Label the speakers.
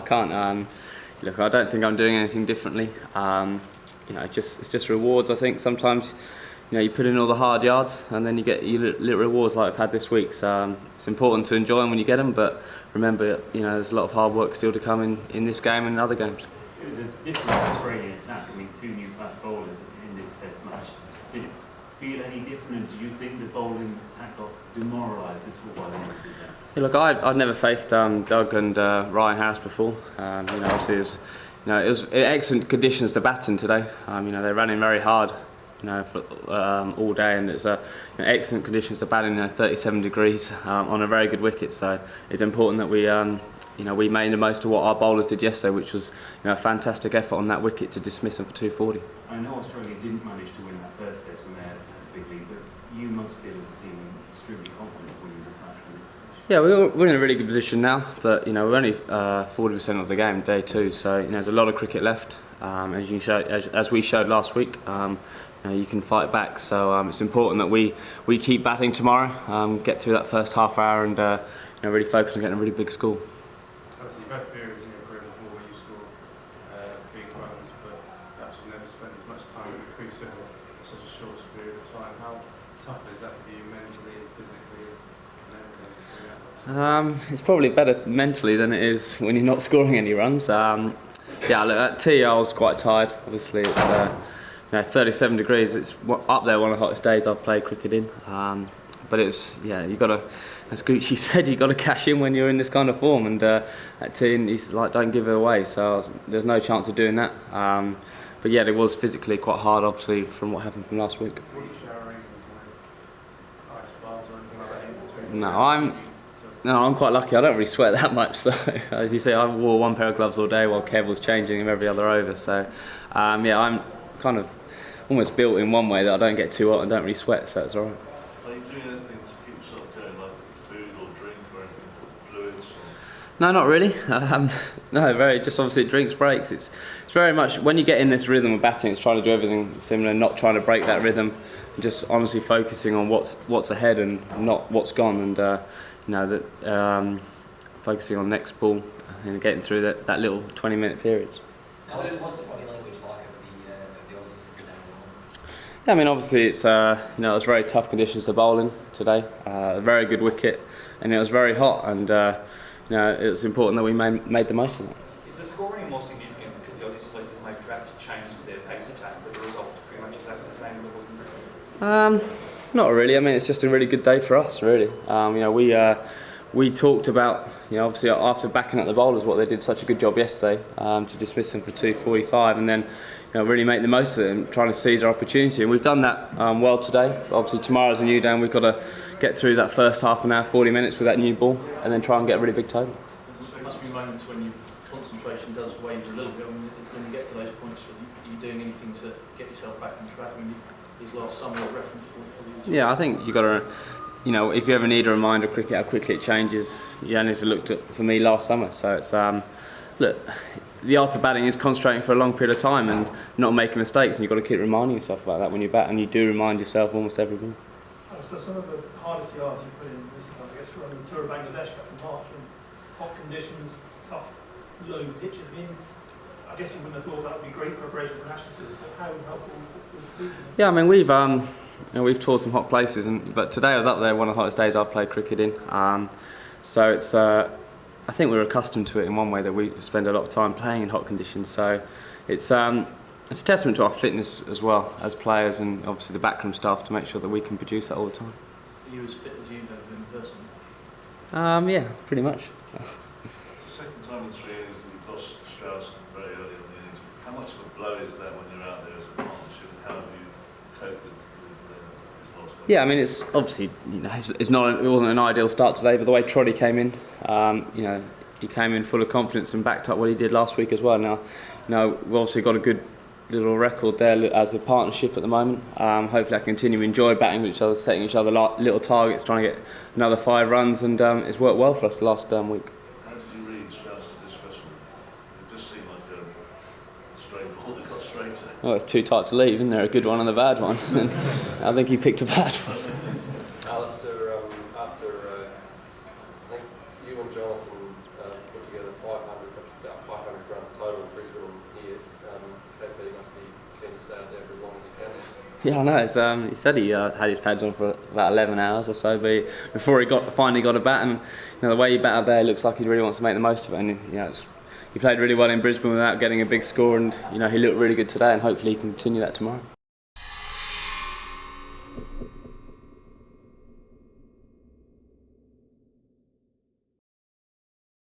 Speaker 1: can't. Look, I don't think I'm doing anything differently. It's just rewards. I think sometimes, you put in all the hard yards and then you get your little rewards like I've had this week. So it's important to enjoy them when you get them, but remember, there's a lot of hard work still to come in this game and in other games.
Speaker 2: It was a different Australian attack. I mean, 2 new fast bowlers in this Test match. Did it feel any different, and do you think the bowling attack got demoralised at all while they did that?
Speaker 1: Yeah, look, I'd never faced Doug and Ryan Harris before. Obviously it was excellent conditions to bat in today. They ran in very hard, for all day, and it's excellent conditions to bat in 37 degrees on a very good wicket. So it's important that we made the most of what our bowlers did yesterday, which was a fantastic effort on that wicket to dismiss them for 240.
Speaker 2: I know Australia didn't manage to win that first Test when they had a big lead, but you must feel as a team extremely confident winning this match from this position.
Speaker 1: Yeah, we're in a really good position now, but we're only 40% of the game, day 2, so there's a lot of cricket left. As we showed last week, you can fight back. So it's important that we keep batting tomorrow, get through that first half hour, and really focus on getting a really big score.
Speaker 3: Obviously, you've had periods in your career before where you score big runs, but perhaps you've never spent as much time in the crease over such a short period of time. How tough is that for you mentally and physically and everything?
Speaker 1: It's probably better mentally than it is when you're not scoring any runs. Look, at tee I was quite tired. Obviously, it's 37 degrees. It's up there, one of the hottest days I've played cricket in. But you got to, as Gucci said, you got to cash in when you're in this kind of form. And at tee, he's like, don't give it away. So there's no chance of doing that. But yeah, it was physically quite hard, obviously, from what happened from last week.
Speaker 3: Were you showering ice baths or anything like that in between?
Speaker 1: No, I'm quite lucky. I don't really sweat that much. So, as you say, I wore one pair of gloves all day while Kev was changing them every other over. So, I'm kind of almost built in one way that I don't get too hot and don't really sweat. So it's all right.
Speaker 4: Are you doing anything to keep yourself going, like food or drink or anything, fluids?
Speaker 1: No, not really. Just obviously drinks, breaks. It's very much when you get in this rhythm of batting, it's trying to do everything similar, not trying to break that rhythm, just honestly focusing on what's ahead and not what's gone, and focusing on next ball and getting through that little 20-minute period.
Speaker 5: What's the body language like of the Aussies as the day went on?
Speaker 1: Yeah, I mean, obviously it's it was very tough conditions to bowl in today. A very good wicket, and it was very hot, and it was important that we made the most of that.
Speaker 6: Is the scoring more significant because the Aussie sleepers made drastic changes to their pace attack, but the result's pretty much exactly the same as it was in cricket?
Speaker 1: Not really. I mean, it's just a really good day for us, really. We talked about, obviously after backing up the bowlers, what they did such a good job yesterday to dismiss them for 245, and then really make the most of it and trying to seize our opportunity. And we've done that well today. Obviously tomorrow's a new day and we've got to get through that first half an hour, 40 minutes with that new ball, and then try and get a really big total.
Speaker 2: There must be moments when your concentration does waver a little bit. When you get to those points, are you doing anything to get yourself back on track? I mean, these last summer reference point for you.
Speaker 1: Yeah, I think you've got to, if you ever need a reminder of cricket, how quickly it changes, you only need to look at, for me, last summer. So it's, look, the art of batting is concentrating for a long period of time and not making mistakes, and you've got to keep reminding yourself about that when you bat, and you do remind yourself almost every ball.
Speaker 7: So some of the hardest yards you put in recently, I guess, were on the Tour of Bangladesh back in March, and hot conditions, tough, low pitch. I mean, I guess you wouldn't have thought that would be great preparation for an Ashes series, but how helpful would it be?
Speaker 1: Yeah, I mean, we've toured some hot places, but today I was up there, one of the hottest days I've played cricket in. So it's, I think we're accustomed to it in one way, that we spend a lot of time playing in hot conditions. So it's a testament to our fitness as well as players, and obviously the backroom staff, to make sure that we can produce that all the time.
Speaker 2: Are you as fit as you've ever been in person?
Speaker 1: Yeah, pretty much.
Speaker 4: It's the second time in 3 innings that we've lost Strauss very early in the innings. How much of a blow is that when you're out there as a partnership, and how have you coped with his loss?
Speaker 1: Yeah, I mean, it's obviously, it wasn't an ideal start today, but the way Troddy came in, he came in full of confidence and backed up what he did last week as well. Now, we've obviously got a good little record there as a partnership at the moment. Hopefully I can continue to enjoy batting with each other, setting each other little targets, trying to get another 5 runs, and it's worked well for us the last week.
Speaker 4: How did you read Strauss's dismissal? It just seemed like a straight ball that got straight to him.
Speaker 1: Well, it's too tight to leave, isn't there? A good one and a bad one. And I think he picked a bad one.
Speaker 8: Alastair, after I think you and Jonathan put together 500,
Speaker 1: Yeah, I know. He said he had his pads on for about 11 hours or so, but before he finally got a bat, and the way he batted there, it looks like he really wants to make the most of it. And he played really well in Brisbane without getting a big score, and he looked really good today, and hopefully he can continue that tomorrow.